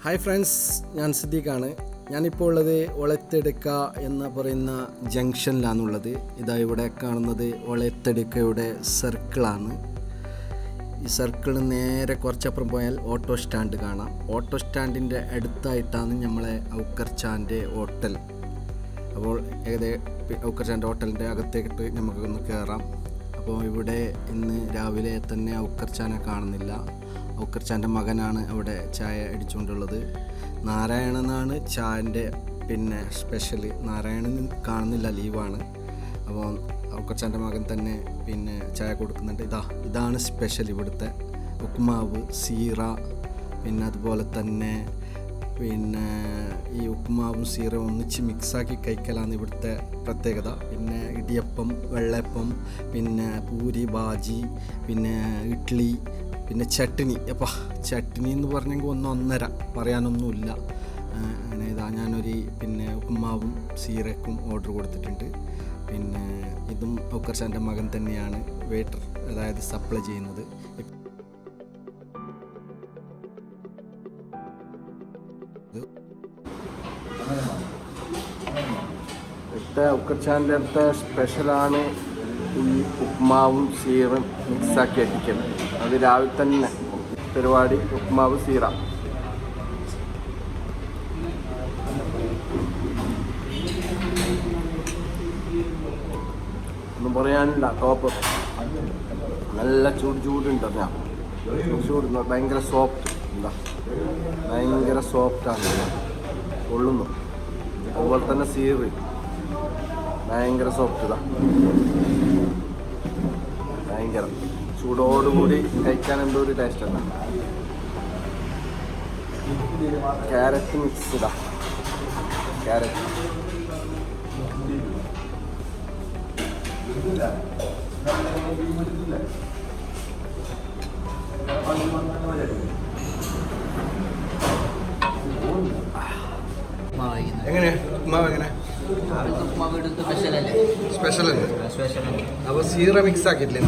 Hi friends, ഞാൻ സിദ്ദീഖാണ്. ഞാനിപ്പോൾ ഉള്ളത് ഒളത്തെടുക്ക എന്ന് പറയുന്ന ജംഗ്ഷനിലാണുള്ളത്. ഇതാ ഇവിടെ കാണുന്നത് ഒളത്തെടുക്കയുടെ സർക്കിളാണ്. ഈ സർക്കിളിന് നേരെ കുറച്ചപ്പുറം പോയാൽ ഓട്ടോ സ്റ്റാൻഡ് കാണാം. ഓട്ടോ സ്റ്റാൻഡിൻ്റെ അടുത്തായിട്ടാണ് നമ്മളെ ഔക്കർച്ചാൻ്റെ ഹോട്ടൽ. അപ്പോൾ ഔക്കർച്ചാൻ്റെ ഹോട്ടലിൻ്റെ അകത്തേക്കിട്ട് നമുക്കൊന്ന് കയറാം. അപ്പോൾ ഇവിടെ ഇന്ന് രാവിലെ തന്നെ ഔക്കർച്ചാനെ കാണുന്നില്ല. ഔക്കർച്ചാൻ്റെ മകനാണ് അവിടെ ചായ അടിച്ചുകൊണ്ടുള്ളത്. നാരായണനാണ് ചായൻ്റെ സ്പെഷ്യൽ. നാരായണൻ കാണുന്നില്ല, ലീവാണ്. അപ്പോൾ ഔക്കർച്ചാൻ്റെ മകൻ തന്നെ ചായ കൊടുക്കുന്നുണ്ട്. ഇതാണ് സ്പെഷ്യൽ ഇവിടുത്തെ ഉപ്മാവ്, സീറ. അതുപോലെ തന്നെ ഈ ഉപ്മാവും സീറയും ഒന്നിച്ച് മിക്സാക്കി കഴിക്കലാണ് ഇവിടുത്തെ പ്രത്യേകത. ഇടിയപ്പം, വെള്ളയപ്പം, പൂരി, ബാജി, ഇഡ്ഡലി, ചട്നി. ചട്നി എന്ന് പറഞ്ഞെങ്കിൽ ഒന്നൊന്നര, പറയാനൊന്നുമില്ല. അങ്ങനെ ഞാനൊരു ഉപ്പുമാവും സീറയ്ക്കും ഓർഡർ കൊടുത്തിട്ടുണ്ട്. ഇതും ഔക്കർച്ചാൻ്റെ മകൻ തന്നെയാണ് വെയിറ്റർ, അതായത് സപ്ലൈ ചെയ്യുന്നത്. ഇവിടുത്തെ ഔക്കർച്ചാൻ്റെ അടുത്ത സ്പെഷ്യലാണ് ഈ ഉപ്മാവും സീറും മിക്സാക്കി അടിക്കുന്നത്. അത് രാവിലെ തന്നെ പരിപാടി, ഉപ്മാവ് സീറ. ഒന്നും പറയാനില്ല, ടോപ്പ്. നല്ല ചൂടുണ്ട്. ചൂട് ഭയങ്കര സോഫ്റ്റ്. ഭയങ്കര സോഫ്റ്റാണ്, കൊള്ളുന്നു. അതുപോലെ തന്നെ സീറ് ഭയങ്കര സോഫ്റ്റ്. ഭയങ്കര ചൂടോടുകൂടി കഴിക്കാൻ എന്തോ ഒരു ടേസ്റ്റ് ആണ്. Carrot mix carrot. എങ്ങനെ ഉപ്മാവ് എങ്ങനെ? സ്പെഷ്യൽ അല്ലേ? അപ്പോൾ സീറ മിക്സ് ആക്കിയിട്ടില്ലേ?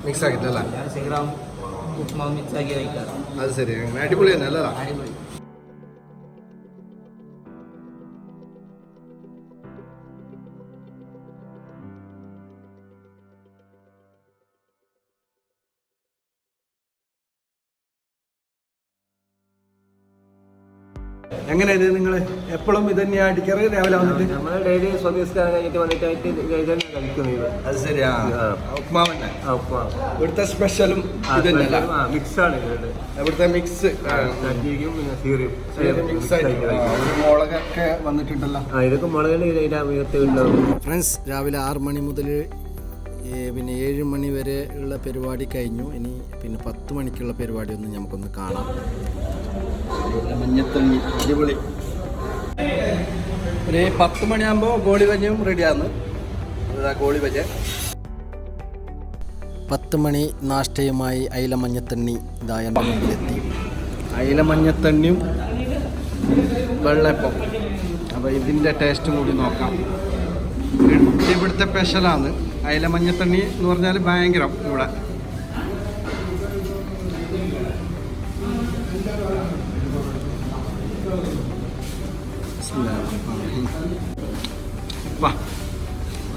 മിക്സ് ആക്കിയിട്ടല്ല, അത് ശരി. അങ്ങനെ അടിപൊളി തന്നെ അല്ല? എങ്ങനെ ഇത് നിങ്ങൾ എപ്പോഴും ഇത് തന്നെയാണ് അടിക്കാറ്? രാവിലെ വന്നിട്ട് നമ്മൾ ഡെയിലി സ്വദേശക്കാരൻ കഴിഞ്ഞിട്ട് വന്നിട്ടായിട്ട് കഴിക്കുന്നത്. അത് ശരിയാ, ഉപ്മാവ് തന്നെ. ഇവിടുത്തെ സ്പെഷ്യലും ഇത് തന്നെയല്ല, മിക്സാണ്. ഇവിടുത്തെ മിക്സ് മുളകൊക്കെ വന്നിട്ടുണ്ടല്ലോ. ഇതൊക്കെ മുളക്. ഫ്രണ്ട്സ്, രാവിലെ 6 മണി മുതൽ 7 മണി വരെ ഉള്ള പരിപാടി കഴിഞ്ഞു. ഇനി 10 മണിക്കുള്ള പരിപാടി ഒന്ന് നമുക്കൊന്ന് കാണാം. മഞ്ഞത്തണ്ണി അടിപൊളി. ഒരു 10 മണിയാകുമ്പോൾ ഗോളി ബജയും റെഡിയാണ്. ഗോളി ബജ 10 മണി നാഷ്ടയുമായി അയില മഞ്ഞത്തണ്ണി എൻ്റെ മുമ്പിലെത്തി. അയില മഞ്ഞത്തണ്ണിയും വെള്ളയപ്പം. അപ്പോൾ ഇതിൻ്റെ ടേസ്റ്റും കൂടി നോക്കാം. ഇവിടുത്തെ സ്പെഷ്യലാണ് അയില മഞ്ഞത്തണ്ണി എന്ന് പറഞ്ഞാൽ ഭയങ്കരം ഇവിടെ.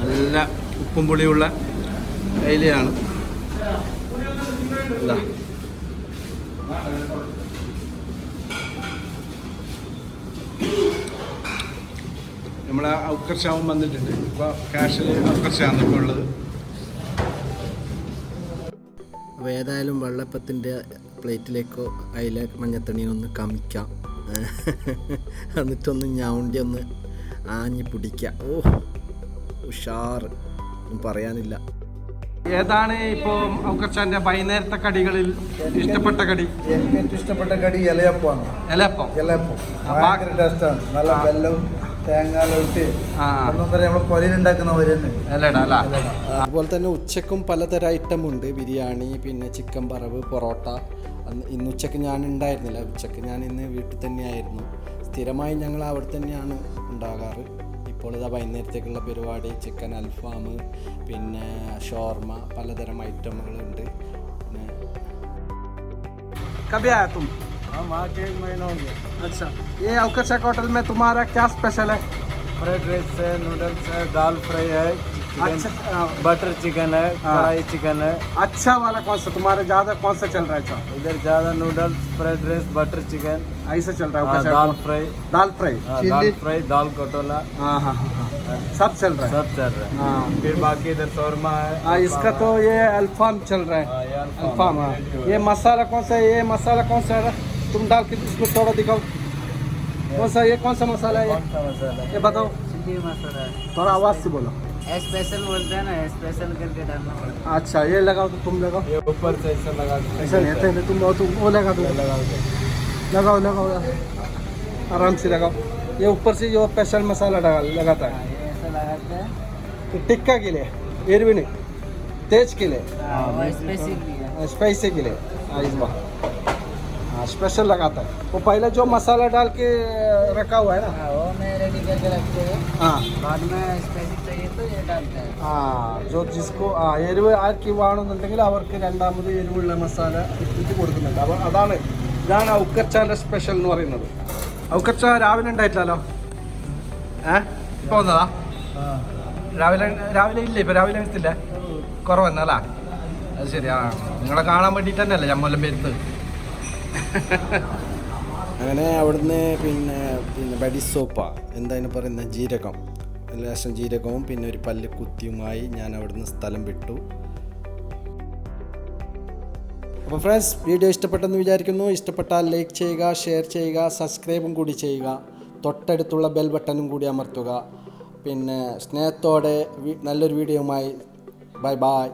നല്ല ഉപ്പും പുളിയുള്ള അയിലയാണ്. നമ്മളെ ഔക്കർച്ചാവും വന്നിട്ടുണ്ട്. ഇപ്പോൾ കാഷിൽ ഔക്കർച്ചാണ് ഇപ്പോൾ ഉള്ളത്. അപ്പോൾ ഏതായാലും വെള്ളപ്പത്തിൻ്റെ പ്ലേറ്റിലേക്കോ അയില മഞ്ഞത്തണ്ണിയൊന്ന് കമിക്കാം. എന്നിട്ടൊന്ന് ഞൗണ്ടി ഒന്ന് ആഞ്ഞി പിടിക്കാം. ഉഷാറ്, ഒന്നും പറയാനില്ല. ഏതാണ് ഇപ്പോൾ ഔക്കർച്ചാൻ്റെ വൈകുന്നേരത്തെ കടികളിൽ ഇഷ്ടപ്പെട്ട കടി? എനിക്ക് ഏറ്റവും ഇഷ്ടപ്പെട്ട കടി ഇലയപ്പമാണ്. ഇലയപ്പം ഭയങ്കര ടേസ്റ്റാണ്. നല്ല വെല്ലവും തേങ്ങാലോട്ട് നമ്മൾ പൊലയിലുണ്ടാക്കുന്ന അതുപോലെ തന്നെ ഉച്ചക്കും പലതരം ഐറ്റം ഉണ്ട്. ബിരിയാണി, ചിക്കൻ വറവ്, പൊറോട്ട. ഇന്ന് ഉച്ചക്ക് ഞാൻ ഉണ്ടായിരുന്നില്ല. ഉച്ചക്ക് ഞാൻ ഇന്ന് വീട്ടിൽ തന്നെയായിരുന്നു. സ്ഥിരമായി ഞങ്ങൾ അവിടെ തന്നെയാണ് ഉണ്ടാകാറ്. ഇപ്പോൾ വൈകുന്നേരത്തേക്കുള്ള പരിപാടി ചിക്കൻ അൽഫാം, ഷോർമ, പലതരം ഐറ്റമുകളുണ്ട്. കബിയാ തും हम आके 1 महीना हो गया। अच्छा, ये अवकर शेख होटल में तुम्हारा क्या स्पेशल है? फ्राइड राइस है, नूडल्स है, दाल फ्राई है, अच्छा, बटर चिकन है, कढ़ाई चिकन है। अच्छा वाला कौन सा तुम्हारे ज़्यादा कौन सा चल रहा है? अच्छा, इधर ज़्यादा noodles, fried rice, butter chicken, ऐसा चल रहा है हाँ, अवकर शेख दाल होटल। फ्राई, दाल फ्राई, दाल फ्राई, दाल कटोला, हाँ हाँ हाँ, सब चल रहा है। सब चल रहा है। हाँ फिर बाकी इधर शौरमा है। हाँ, इसका तो ये अल्फाम चल रहा है। हाँ, ये अल्फाम, हाँ। ये मसाला कौन सा है? ये मसाला कौन सा है? तुम डाल के इसको थोड़ा दिखाओ। कौन सा, ये कौन सा मसाला है? कौन सा मसाला? ये बताओ, चिली मसाला है। थोड़ा आवाज़ से बोलो। स्पेशल बोलते हैं ना, स्पेशल करके डालना पड़ता अच्छा, ये लगाओ तो तुम लगाओ। है। ये ऊपर से ऐसा लगा दो। ऐसा नहीं है, तुम वो लगा दो। लगाओ लगाओ, आराम से लगाओ। ये ऊपर से जो स्पेशल मसाला लगाता है, ये ऐसा लगाते हैं। तो टिक्का के लिए, एरवी नहीं, तेज के लिए, स्पाइसी के लिए। हाँ, इस बार हाँ स्पेशल लगाता है। वो पहले जो मसाला डाल के रखा हुआ है ना, वो मैं रेडी करके रखते हैं। हाँ बाद में स्पेशल चाहिए तो ये डालते हैं। ആ ജോ ജിസ്കോ ആ എരിവ് ആക്കി വേണമെന്നുണ്ടെങ്കിൽ അവർക്ക് രണ്ടാമത് എരിവുള്ള മസാല ഇട്ടിട്ട് കൊടുക്കുന്നുണ്ട്. അപ്പോൾ ഇതാണ് ഔക്കച്ചാൻ്റെ സ്പെഷ്യൽ എന്ന് പറയുന്നത്. ഔക്കച്ച രാവിലെ ഉണ്ടായിട്ടില്ലല്ലോ, ഇപ്പോൾ വന്നതാ? രാവിലെ ഇല്ല, ഇപ്പോൾ രാവിലെ എത്തില്ല, കുറവന്നല്ല. അത് ശരി. ആ, നിങ്ങളെ കാണാൻ വേണ്ടിയിട്ട് തന്നെയല്ലേ ഞമ്മല്ലാം വരുന്നത്. അങ്ങനെ അവിടുന്ന് പിന്നെ ബഡിസോപ്പ എന്തായാലും പറയുന്ന ജീരകം, ലേശം ജീരകവും പിന്നെ ഒരു പല്ല് കുത്തിയുമായി ഞാൻ അവിടുന്ന് സ്ഥലം വിട്ടു. അപ്പോൾ ഫ്രണ്ട്സ്, വീഡിയോ ഇഷ്ടപ്പെട്ടെന്ന് വിചാരിക്കുന്നു. ഇഷ്ടപ്പെട്ടാൽ ലൈക്ക് ചെയ്യുക, ഷെയർ ചെയ്യുക, സബ്സ്ക്രൈബും കൂടി ചെയ്യുക. തൊട്ടടുത്തുള്ള ബെൽ ബട്ടണും കൂടി അമർത്തുക. പിന്നെ സ്നേഹത്തോടെ നല്ലൊരു വീഡിയോയുമായി ബൈ ബൈ.